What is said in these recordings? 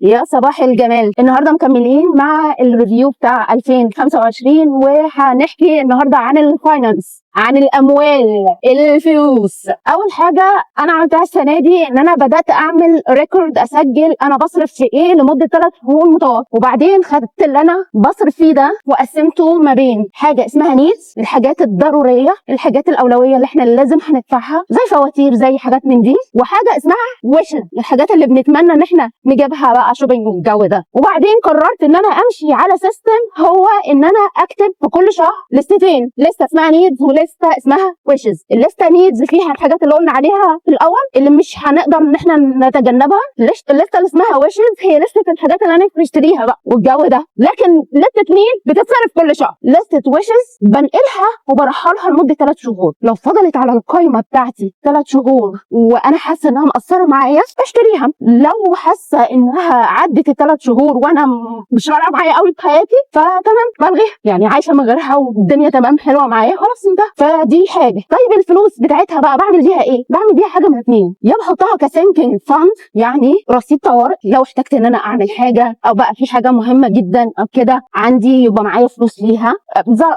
يا صباح الجمال. النهارده مكملين مع الريفيو بتاع 2025 وهنحكي النهارده عن الفاينانس، عن الاموال، الفلوس. اول حاجه انا عملتها السنه دي ان انا بدات اعمل ريكورد، اسجل انا بصرف في ايه لمده 3 شهور متواصل، وبعدين خدت اللي انا بصرف فيه ده وقسمته ما بين حاجه اسمها نيدز، الحاجات الضروريه، الحاجات الاولويه اللي احنا لازم هندفعها زي فواتير زي حاجات من دي، وحاجه اسمها ويشز، الحاجات اللي بنتمنى ان احنا نجيبها بقى شوبينج والجو ده. وبعدين قررت ان انا امشي على سيستم، هو ان انا اكتب في كل شهر لستتين، لسته اسمها نيدز ولسته اسمها ويشز. الليسته نيدز فيها الحاجات اللي قلنا عليها في الاول اللي مش هنقدر ان احنا نتجنبها، الليسته اللي اسمها ويشز هي لسته الحاجات اللي انا نشتريها بقى والجو ده. لكن لسته نيد بتتصرف كل شهر، لسته ويشز بنقلها وبرحلها لمده 3 شهور. لو فضلت على القائمه بتاعتي 3 شهور وانا حاسه انها مقصره معايا بشتريها، لو حاسه انها عدت ال3 شهور وانا مش فارقه معايا قوي في حياتي فتمام بلغيها، يعني عايشه من غيرها والدنيا تمام حلوه معايا خلاص انتهى. فدي حاجه. طيب الفلوس بتاعتها بقى بعمل بيها ايه؟ بعمل بيها حاجه من اتنين، يا بحطها كسينكينج فاند، يعني رصيد طوارئ لو احتجت ان انا اعمل حاجه او بقى في حاجه مهمه جدا او كده عندي يبقى معايا فلوس ليها،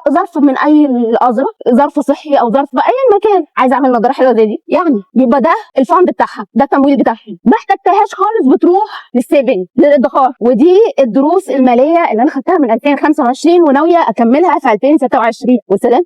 ظرف من اي الاظرف، ظرف صحي او ظرف باي مكان، عايزه اعمل نظاره حلوه زي دي يعني، يبقى ده الفاند بتاعها، ده التمويل بتاعها. ما احتجتهاش خالص بتروح للسيفنج، للادخار. ودي الدروس الماليه اللي انا خدتها من 2025 وناويه اكملها في 2026. والسلام.